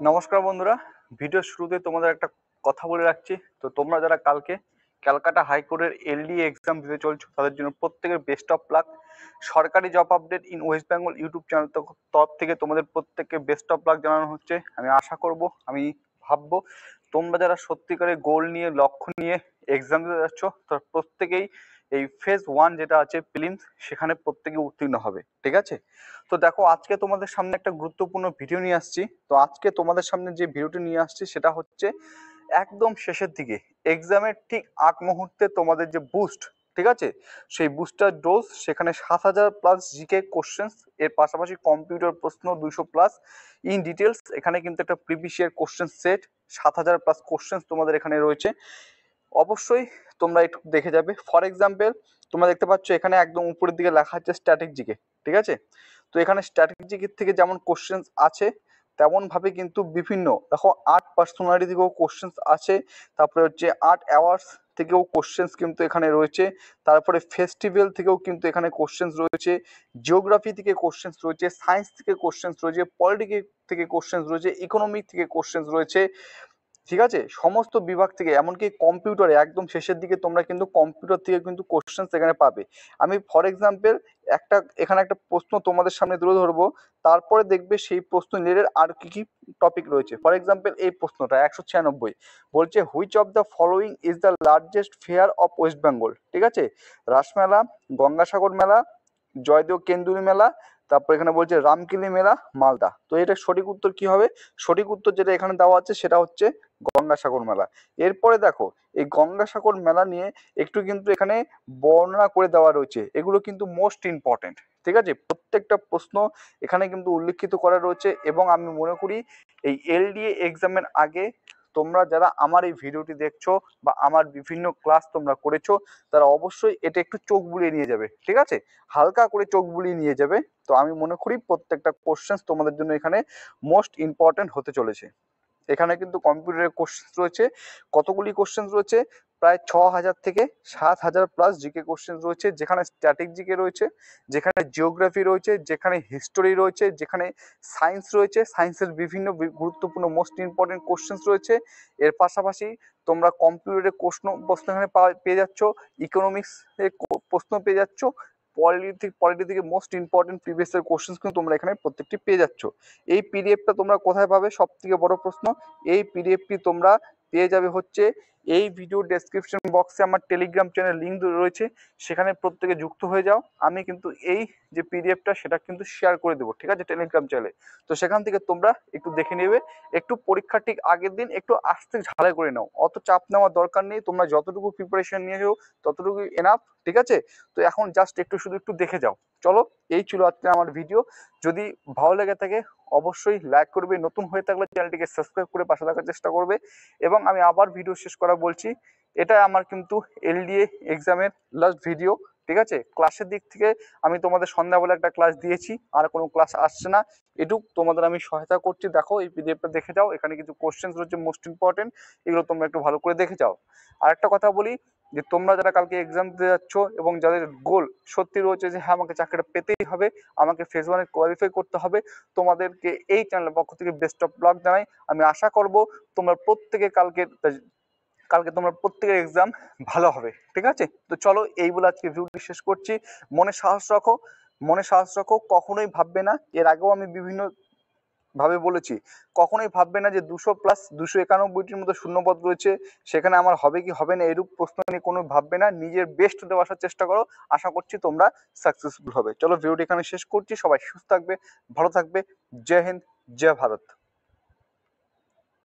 নমস্কার বন্ধুরা, ভিডিওর শুরুতে তোমাদের একটা কথা বলে রাখছি। তো তোমরা যারা কালকে ক্যালকাটা হাইকোর্টের এলডি এক্সাম দিতে চলছো তাদের জন্য প্রত্যেকের বেস্ট অফ লাক। সরকারি job update in West Bengal YouTube channel তরফ থেকে তোমাদের প্রত্যেককে বেস্ট অফ লাক জানানো হচ্ছে। আমি আশা করব, আমি ভাববো তোমরা যারা সত্যিকারের গোল নিয়ে লক্ষ্য নিয়ে এক্সাম দিতে যাচ্ছ তারা প্রত্যেকেই এই ফেজ 1 যেটা আছে প্রিলিমস, সেখানে প্রত্যেকে উত্তীর্ণ হবে। ঠিক আছে, তো দেখো আজকে তোমাদের সামনে একটা গুরুত্বপূর্ণ ভিডিও নিয়ে আসছি। তো আজকে তোমাদের সামনে যে ভিডিওটি নিয়ে আসছি সেটা হচ্ছে একদম শেষের দিকে এক্সামের ঠিক আগ মুহূর্তে তোমাদের যে বুস্ট, ঠিক আছে, সেই বুস্টার ডোজ, সেখানে 7,000+ জিকে কোশ্চেন্স, এর পাশাপাশি কম্পিউটার প্রশ্ন 200+ ইন ডিটেলস। এখানে কিন্তু একটা previous year question set 7,000+ questions তোমাদের এখানে রয়েছে। অবশ্যই তোমরা একটু দেখে যাবে। ফর এক্সাম্পল, তোমরা দেখতে পাচ্ছ এখানে একদম উপরের দিকে লেখা আছে স্ট্যাটিক জিকে। ঠিক আছে, তো এখানে স্ট্যাটিক জিকে থেকে যেমন কোশ্চেন্স আছে তেমন ভাবে কিন্তু বিভিন্ন, দেখো আর্ট পার্সোনালিটি থেকেও কোশ্চেন্স আছে, তারপরে হচ্ছে আর্ট অ্যাওয়ার্ডস থেকেও কোশ্চেন্স কিন্তু এখানে রয়েছে, তারপরে ফেস্টিভ্যাল থেকেও কিন্তু এখানে কোশ্চেন্স রয়েছে, জিওগ্রাফি থেকে কোশ্চেন্স রয়েছে, সায়েন্স থেকে কোশ্চেন্স রয়েছে, পলিটিক্যাল থেকে কোশ্চেন্স রয়েছে, ইকোনমিক থেকে কোশ্চেন্স রয়েছে। ঠিক আছে, সমস্ত বিভাগ থেকে, এমনকি কম্পিউটারে একদম শেষের দিকে তোমরা কিন্তু কম্পিউটার থেকে কিন্তু কোশ্চেন এখানে পাবে। আমি ফর এক্সাম্পল এখানে একটা প্রশ্ন তোমাদের সামনে তুলে ধরবো, তারপরে দেখবে সেই প্রশ্ন রিলেটেড আর কি কি টপিক রয়েছে। ফর এক্সাম্পল এই প্রশ্নটা 196 বলছে, which of the following is the largest fair of West Bengal. ঠিক আছে, রাসমেলা, গঙ্গাসাগর মেলা, জয়দেব কেন্দুরি মেলা, তারপর এখানে বলছে রামকিলি মেলা, মালদা। তো এটা সঠিক উত্তর কি হবে? সঠিক উত্তর যেটা এখানে দেওয়া আছে সেটা হচ্ছে গঙ্গাসাগর মেলা। এরপরে দেখো এই গঙ্গাসাগর মেলা নিয়ে একটু কিন্তু এখানে বর্ণনা করে দেওয়া রয়েছে, এগুলো কিন্তু মোস্ট ইম্পর্টেন্ট। ঠিক আছে, প্রত্যেকটা প্রশ্ন এখানে কিন্তু উল্লেখিত করা রয়েছে। এবং আমি মনে করি এই এলডিএ এক্সামের আগে তোমরা যারা আমার এই ভিডিওটি দেখছো বা আমার বিভিন্ন ক্লাস তোমরা করেছো, তারা অবশ্যই এটা একটু চোখ বুলিয়ে নিয়ে যাবে। ঠিক আছে, হালকা করে চোখ বুলিয়ে নিয়ে যাবে। তো আমি মনে করি প্রত্যেকটা কোশ্চেন তোমাদের জন্য এখানে মোস্ট ইম্পর্টেন্ট হতে চলেছে। এখানে কিন্তু কম্পিউটারের কোশ্চেন রয়েছে, কতগুলি কোশ্চেন রয়েছে, প্রায় 6,000 থেকে 7,000+ জিকে কোশ্চেন রয়েছে, যেখানে স্ট্যাটিক জিকে রয়েছে, যেখানে জিওগ্রাফি রয়েছে, যেখানে হিস্টোরি রয়েছে, যেখানে সায়েন্স রয়েছে, সায়েন্সের বিভিন্ন গুরুত্বপূর্ণ মোস্ট ইম্পর্টেন্ট কোশ্চেন রয়েছে। এর পাশাপাশি তোমরা কম্পিউটারের প্রশ্ন এখানে পেয়ে যাচ্ছ, ইকোনমিক্স এর প্রশ্ন পেয়ে যাচ্ছ, পলিটি থেকে most important previous year question কিন্তু তোমরা এখানে প্রত্যেকটি পেয়ে যাচ্ছ। এই পিডিএফটা তোমরা কোথায় পাবে? সব থেকে বড় প্রশ্ন। এই পিডিএফটি তোমরা পেয়ে যাবে হচ্ছে এই ভিডিও ডেসক্রিপশন বক্সে আমার টেলিগ্রাম চ্যানেল লিঙ্ক রয়েছে, সেখানে প্রত্যেকে যুক্ত হয়ে যাও। আমি কিন্তু এই যে পিডিএফটা সেটা কিন্তু শেয়ার করে দেবো, ঠিক আছে, টেলিগ্রাম চ্যানেলে। তো সেখান থেকে তোমরা একটু দেখে নেবে। একটু পরীক্ষার ঠিক আগের দিন একটু আস্তে ঝালাই করে নাও, অত চাপ নেওয়ার দরকার নেই। তোমরা যতটুকু প্রিপারেশন নিয়েছো ততটুকু এনাফ। ঠিক আছে, তো এখন জাস্ট শুধু একটু দেখে যাও। চলো, এই ছিল আজকে আমার ভিডিও। যদি ভালো লেগে থাকে অবশ্যই লাইক করবে, নতুন হয়ে থাকলে চ্যানেলটিকে সাবস্ক্রাইব করে পাশে থাকার চেষ্টা করবে। এবং আমি আবার ভিডিও শেষ করা বলছি, এটা আমার কিন্তু এলডিএ এক্সামের লাস্ট ভিডিও। ঠিক আছে, ক্লাসের দিক থেকে আমি তোমাদের সন্ধ্যাবেলা একটা ক্লাস দিয়েছি, আর কোনো ক্লাস আসছে না। এটুক তোমাদের আমি সহায়তা করছি। দেখো এই পিডিএফটা দেখে যাও, এখানে কিছু কোশ্চেন রয়েছে মোস্ট ইম্পর্টেন্ট, এগুলো তোমরা একটু ভালো করে দেখে যাও। আর একটা কথা বলি, যে তোমরা যারা কালকে এক্সাম দিতে যাচ্ছ এবং যাদের গোল সত্যি রয়েছে যে হ্যাঁ আমাকে চাকরিটা পেতেই হবে, আমাকে ফেজ 1 কোয়ালিফাই করতে হবে, তোমাদেরকে এই চ্যানেলের পক্ষ থেকে বেস্ট অফ লাক জানাই। আমি আশা করব তোমরা প্রত্যেকে কালকে তোমরা প্রত্যেকের এক্সাম ভালো হবে। ঠিক আছে, তো চলো এই বলে আজকে ভিডিওটি শেষ করছি। মনে সাহস রাখো, মনে সাহস রাখো, কখনোই ভাববে না, এর আগেও আমি বিভিন্ন ভাবে বলেছি, কখনোই ভাববে না যে 200+ 291টির মতো শূন্যপদ রয়েছে, সেখানে আমার হবে কি হবে না এরূপ প্রশ্ন নিয়ে কোনো ভাববে না। নিজের বেস্ট দেওয়ার আসার চেষ্টা করো, আশা করছি তোমরা সাকসেসফুল হবে। চলো ভিডিওটি এখানে শেষ করছি। সবাই সুস্থ থাকবে, ভালো থাকবে। জয় হিন্দ, জয় ভারত।